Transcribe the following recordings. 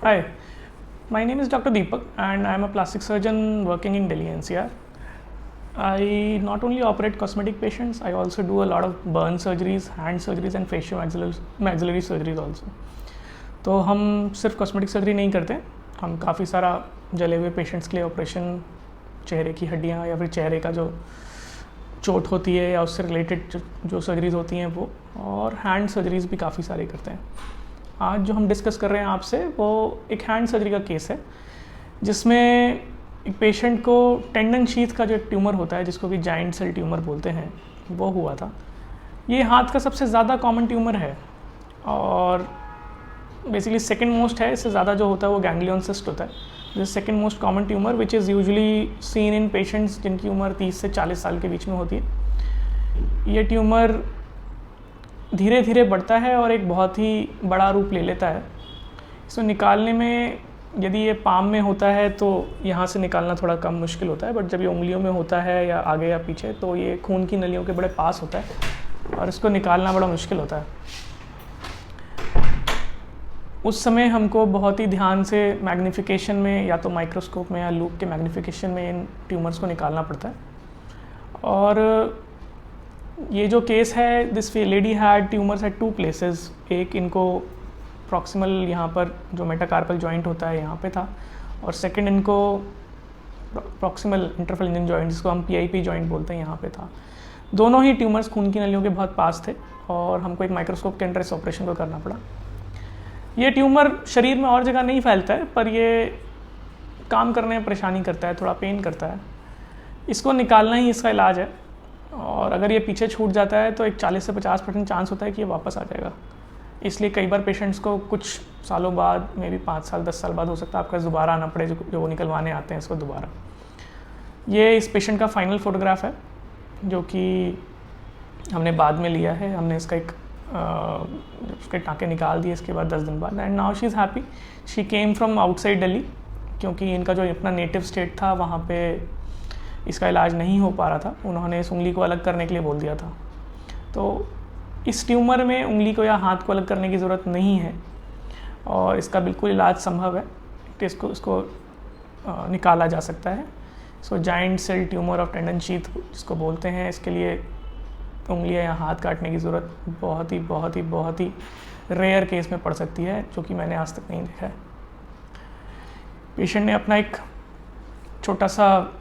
Hi, my name is Dr. Deepak and I am a plastic surgeon working in Delhi NCR. I not only operate cosmetic patients, I also do a lot of burn surgeries, hand surgeries and facial-maxillary surgeries also. तो हम सिर्फ cosmetic surgery नहीं करते, हम काफ़ी सारा जले हुए पेशेंट्स के लिए ऑपरेशन, चेहरे की हड्डियाँ या फिर चेहरे का जो चोट होती है या उससे रिलेटेड जो सर्जरीज होती हैं वो, और हैंड सर्जरीज भी काफ़ी सारे करते हैं. आज जो हम डिस्कस कर रहे हैं आपसे वो एक हैंड सर्जरी का केस है जिसमें एक पेशेंट को टेंडन शीथ का जो एक ट्यूमर होता है जिसको कि जाइंट सेल ट्यूमर बोलते हैं वो हुआ था. ये हाथ का सबसे ज़्यादा कॉमन ट्यूमर है और बेसिकली सेकंड मोस्ट है. इससे ज़्यादा जो होता है वो गैंग्लियन सिस्ट होता है. This second most common tumour which is usually seen in patients जिनकी उम्र 30 से 40 साल के बीच में होती है. ये ट्यूमर धीरे धीरे बढ़ता है और एक बहुत ही बड़ा रूप ले लेता है. इसको निकालने में यदि ये पाम में होता है तो यहाँ से निकालना थोड़ा कम मुश्किल होता है, बट जब ये उंगलियों में होता है या आगे या पीछे तो ये खून की नलियों के बड़े पास होता है और इसको निकालना बड़ा मुश्किल होता है. उस समय हमको बहुत ही ध्यान से मैग्नीफिकेशन में या तो माइक्रोस्कोप में या लूप के मैग्नीफिकेशन में इन ट्यूमर्स को निकालना पड़ता है. और ये जो केस है, this lady had tumours at 2 places. एक इनको प्रॉक्सिमल यहाँ पर जो मेटाकार्पल जॉइंट होता है यहाँ पे था, और सेकंड इनको प्रॉक्सिमल इंटरफेरेंजियल जॉइंट जिसको हम PIP जॉइंट बोलते हैं यहाँ पे था. दोनों ही ट्यूमर्स खून की नलियों के बहुत पास थे और हमको एक माइक्रोस्कोप के अंदर इस ऑपरेशन को करना पड़ा. ये ट्यूमर शरीर में और जगह नहीं फैलता है पर ये काम करने में परेशानी करता है, थोड़ा पेन करता है. इसको निकालना ही इसका इलाज है और अगर ये पीछे छूट जाता है तो एक 40 से 50% चांस होता है कि ये वापस आ जाएगा. इसलिए कई बार पेशेंट्स को कुछ सालों बाद, मे बी 5 साल 10 साल बाद हो सकता है आपका दोबारा आना पड़े जो वो निकलवाने आते हैं इसको दोबारा. ये इस पेशेंट का फाइनल फोटोग्राफ है जो कि हमने बाद में लिया है. हमने इसका एक उसके टाँके निकाल दिए इसके बाद 10 दिन बाद. And now she is happy. She came from outside Delhi क्योंकि इनका जो अपना नेटिव स्टेट था वहाँ पे इसका इलाज नहीं हो पा रहा था. उन्होंने इस उंगली को अलग करने के लिए बोल दिया था. तो इस ट्यूमर में उंगली को या हाथ को अलग करने की ज़रूरत नहीं है और इसका बिल्कुल इलाज संभव है. इसको निकाला जा सकता है. इसको giant cell tumour of tendon sheath जिसको बोलते हैं. इसके लिए उंगलियां या हाथ काटने की ज़रूरत बहुत ही रेयर केस में पड़ सकती है जो कि मैंने आज तक नहीं देखा है. पेशेंट ने अपना एक छोटा सा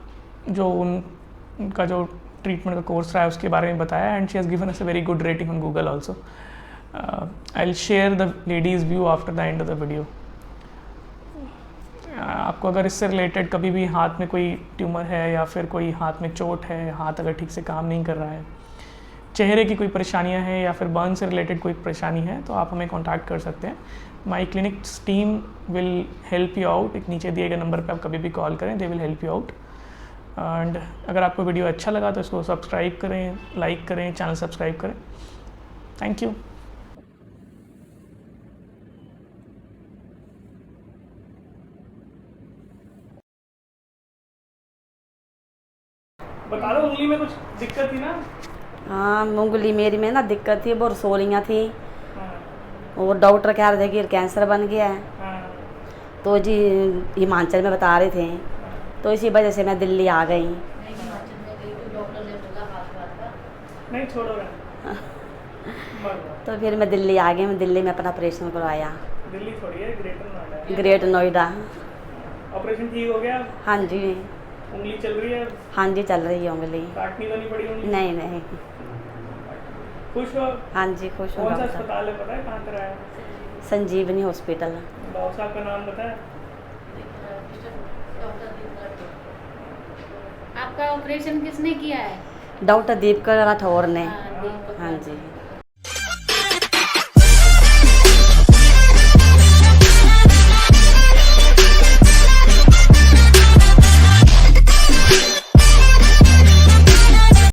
जो उनका जो ट्रीटमेंट का कोर्स रहा है उसके बारे में बताया and she has given us a very good rating on Google also. I will share the ladies view after the end of the video. आपको अगर इससे रिलेटेड कभी भी हाथ में कोई ट्यूमर है या फिर कोई हाथ में चोट है, हाथ अगर ठीक से काम नहीं कर रहा है, चेहरे की कोई परेशानियां हैं या फिर बर्न से रिलेटेड कोई परेशानी है तो आप हमें कांटेक्ट कर सकते हैं. My clinics team will help you out. एक नीचे दिए गए नंबर पे आप कभी भी कॉल करें, they will help you out. And अगर आपको वीडियो अच्छा लगा तो इसको सब्सक्राइब करें, लाइक करें, चैनल सब्सक्राइब करें. Thank you. बता दो, उंगली में कुछ दिक्कत थी ना? हाँ, उंगली मेरी में ना दिक्कत थी, बहुत सोलियाँ थी. और डॉक्टर कह रहे थे कि कैंसर बन गया है. तो जी हिमाचल में बता रहे थे, तो इसी वजह से मैं दिल्ली आ गई. नहीं छोड़ो. तो फिर मैं दिल्ली आ गई. मैं दिल्ली में अपना ऑपरेशन करवाया. दिल्ली थोड़ी है, greater Noida. Great Noida. Operation ठीक हो गया? हाँ जी. उंगली चल रही है? हाँ जी, चल रही है उंगली. काटनी तो नहीं पड़ी उंगली? नहीं. खुश हो? हाँ जी, खुश हूँ. कौन सा अस्पताल है, पता है कहाँ कराया? संजीवनी हॉस्पिटल. डॉक्टर साहब का नाम पता है? आपका ऑपरेशन किसने किया है? डॉक्टर दीपक राठौर ने. हाँ जी.